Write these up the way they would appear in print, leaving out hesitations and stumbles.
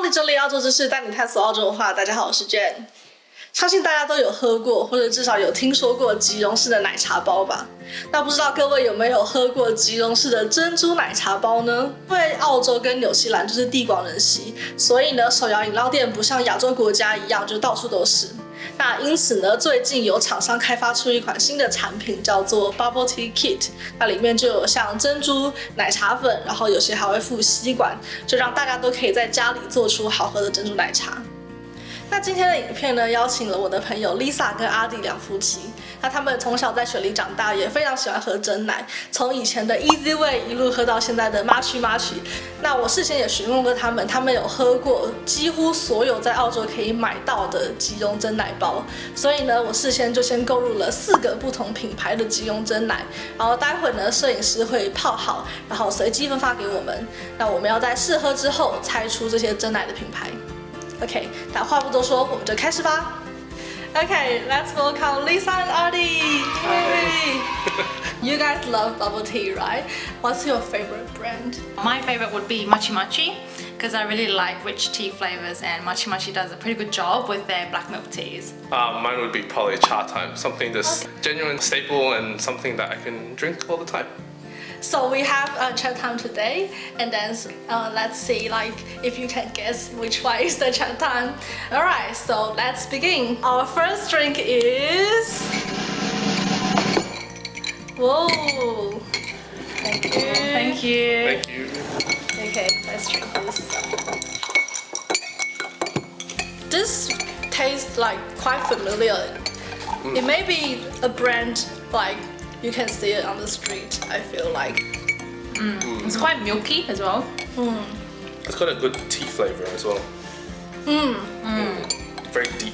你整理澳洲知识，带你探索澳洲文化。大家好，我是 Jen。相信大家都有喝过，或者至少有听说过即溶式的奶茶包吧？那不知道各位有没有喝过即溶式的珍珠奶茶包呢？因为澳洲跟纽西兰就是地广人稀，所以呢，手摇饮料店不像亚洲国家一样就到处都是。那因此呢，最近有厂商开发出一款新的产品，叫做 Bubble Tea Kit。那里面就有像珍珠奶茶粉，然后有些还会附吸管，就让大家都可以在家里做出好喝的珍珠奶茶。那今天的影片呢，邀请了我的朋友 Lisa 跟阿弟两夫妻。那他们从小在雪梨长大，也非常喜欢喝珍奶，从以前的 Easy Way 一路喝到现在的 Machi Machi。那我事先也询问过他们，他们有喝过几乎所有在澳洲可以买到的即溶珍奶包，所以呢，我事先就先购入了4个不同品牌的即溶珍奶，然后待会呢，摄影师会泡好，然后随机分发给我们。那我们要在试喝之后猜出这些珍奶的品牌。OK， 那话不多说，我们就开始吧。Okay, let's welcome Lisa and Adi. Hey. You guys love bubble tea, right? What's your favorite brand? My favorite would be Machi Machi because I really like rich tea flavors and Machi Machi does a pretty good job with their black milk teas. Mine would be probably Chatime, something that's genuine staple and something that I can drink all the time. So we have Chatime today, and then let's see if you can guess which one is the Chatime. Alright, so let's begin. Our first drink is... Whoa! Thank you. Thank you. Thank you. Okay, let's drink this. This tastes quite familiar. It may be a brand you can see it on the street, I feel like. It's quite milky as well. It's got a good tea flavor as well. Very deep.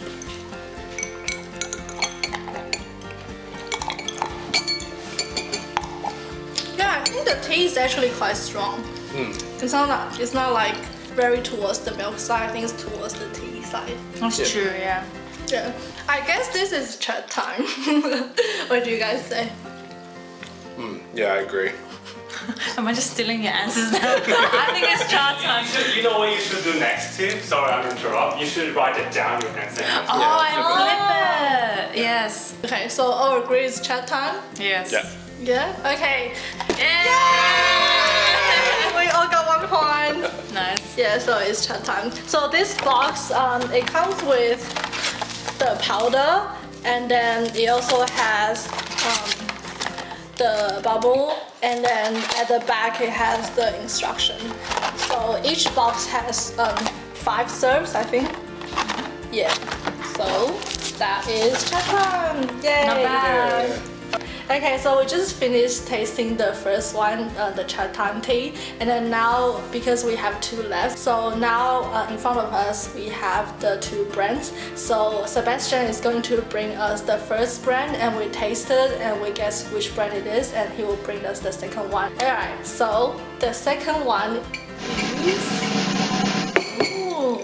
Yeah, I think the tea is actually quite strong. It's not like very towards the milk side, I think it's towards the tea side. That's true, yeah. Yeah, I guess this is Chatime. What do you guys say? Yeah, I agree. Am I just stealing your answers now? I think it's Chatime. You know what you should do next too? Sorry, I'm interrupt. You should write it down and say it. Oh, and flip it. Yes. Okay, so all agree it's Chatime? Yes. Yeah. Yeah? Okay. Yeah. We all got 1 point. Nice. Yeah, so it's Chatime. So this box, it comes with the powder, and then it also has the bubble, and then at the back it has the instruction. So each box has 5 serves, I think. Yeah. So that is Chatime. Yay! Not bad. Okay, so we just finished tasting the first one, the Chatime tea, and then now because we have 2 left, so now in front of us we have the 2 brands. So Sebastian is going to bring us the first brand, and we taste it and we guess which brand it is, and he will bring us the second one. Alright, so the second one is... Ooh.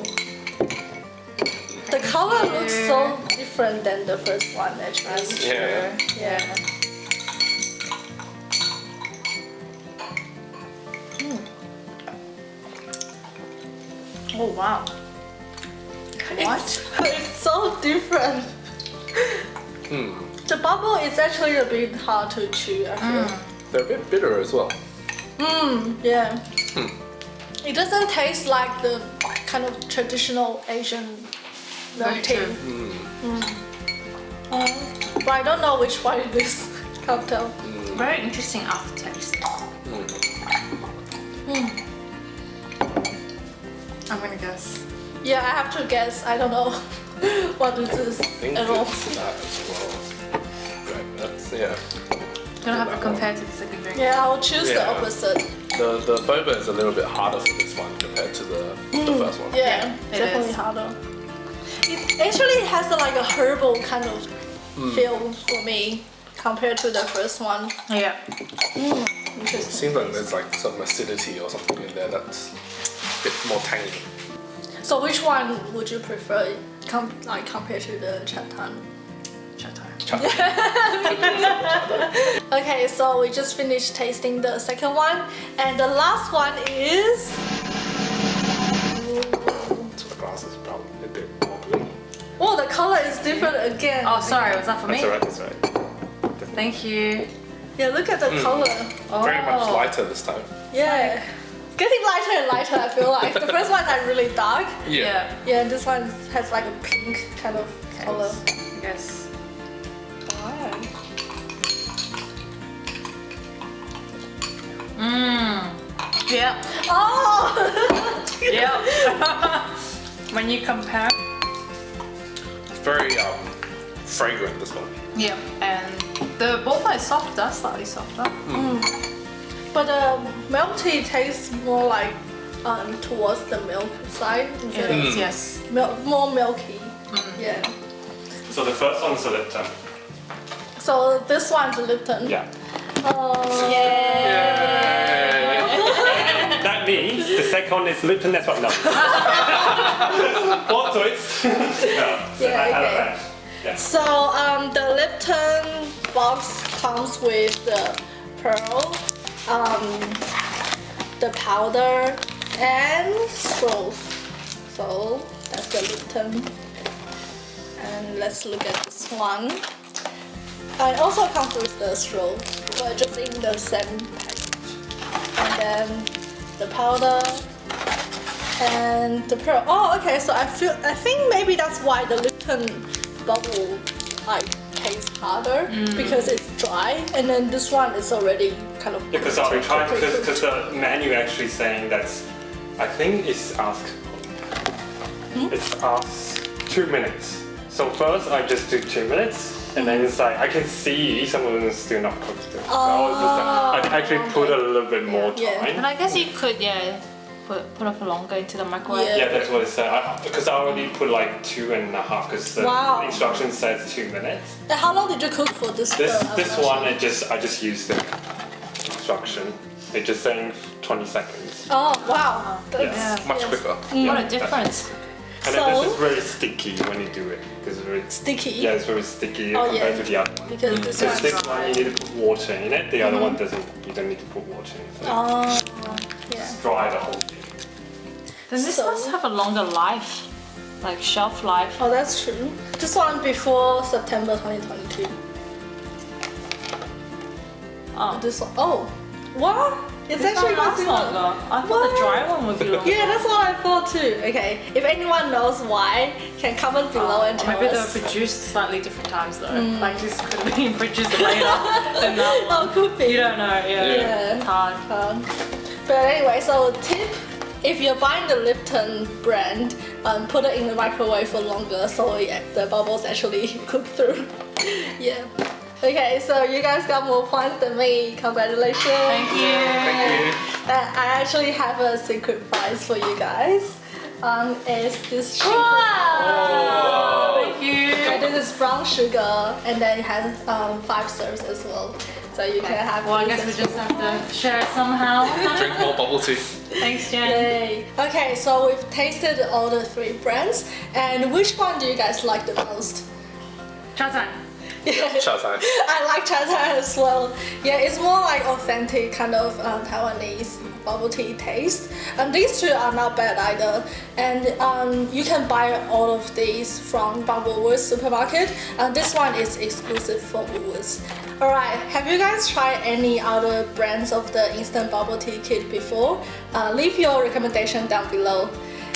The color looks so different than the first one actually. Yeah. Yeah. Oh, wow. What? It's so different. The bubble is actually a bit hard to chew, I feel. They're a bit bitter as well. Yeah. It doesn't taste like the kind of traditional Asian milk Very tea. true. But I don't know which one it is. Can't tell. Very interesting aftertaste. I'm gonna guess. Yeah, I have to guess. I don't know what it is I think at all. it's that as well. Right, that's, yeah. Gonna have to compare to the second drink. Yeah, I'll choose the Yeah. opposite. The boba is a little bit harder for this one compared to the first one. Yeah, it definitely is. harder. It actually has a herbal kind of feel for me compared to the first one. Yeah. Interesting. Seems like there's some acidity or something in there that's a bit more tangy. So which one would you prefer compared to the Chatime? Chatime. Okay, so we just finished tasting the second one, and the last one is... Ooh. it's different again. Oh, sorry, was that for me? That's alright. Thank you. Yeah, look at the color. Very much lighter this time. Yeah. Getting lighter and lighter, I feel like. The first one's like really dark. Yeah. Yeah, and this one has like a pink kind of color. I guess. Wow. Yeah. Oh! Yeah. When you compare. It's very fragrant, this one. Yeah. And the both are softer, slightly softer. But the milk tea tastes more like towards the milk side instead It is, yes. of more milky. Yeah. So the first one's a Lipton. So this one's Lipton. Yeah. Oh. That means the second one is Lipton as well. No. What twist? No. Yeah, okay. Avalanche. Yeah. So the Lipton box comes with the pearl, the powder, and straws. So that's the Lipton. And let's look at this one. It also comes with the straw, but just in the same package. And then the powder and the pearl. Oh, okay. So I think maybe that's why the Lipton bubble like tastes harder because it's dry, and then this one is already kind of. Yeah, because we tried because the menu actually saying that I think it's asked. It's asked 2 minutes. So first I just do 2 minutes. And then it's like, I can see some of them is still not cooked. So I actually put a little bit more time. Yeah. But I guess you could, put it for longer into the microwave. Yeah, that's what it said. Because I already put like 2.5 because the instruction says 2 minutes. And how long did you cook for this? This one I just used the instruction. It's just saying 20 seconds. Oh wow, that's Much quicker. What a difference. And then this is very sticky when you do it because it's very sticky. Yeah, it's very sticky Oh, compared yeah. to the other one. Because this Because this one's one you need to put water in it. The other one doesn't. You don't need to put water in it. So Oh, yeah. it's dry the whole thing. Then this So- must have a longer life, like shelf life. Oh, that's true. This one before September 2022. Oh, This one, oh, what? It's this actually one lasts longer. longer. I thought the dry one would be longer. Yeah, that's what I thought too. Okay, if anyone knows why, can comment below and tell Maybe they were us. produced slightly different times though. Like this could have been produced later than that one. Oh, could be. You don't know, Yeah. It's hard. But anyway, so tip, if you're buying the Lipton brand, put it in the microwave for longer so the bubbles actually cook through. Yeah. Okay, so you guys got more points than me. Congratulations. Thank you. I actually have a secret prize for you guys. It's this sugar. Wow. Thank you. This is brown sugar, and then it has 5 serves as well. So you can have. Well, I this guess we as just well. have to share it somehow. Drink more bubble tea. Thanks, Jen. Yay. Okay, so we've tasted all the 3 brands, and which one do you guys like the most? Chatime. Chatime. I like Chatime as well. Yeah, it's more like authentic kind of Taiwanese bubble tea taste. These 2 are not bad either. And you can buy all of these from Woolworths supermarket. This one is exclusive for Woolworths. Alright, have you guys tried any other brands of the instant bubble tea kit before? Leave your recommendation down below.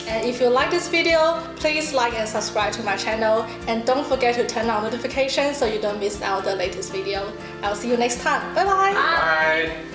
And if you like this video, please like and subscribe to my channel, and don't forget to turn on notifications so you don't miss out the latest video. I'll see you next time. Bye bye! Bye.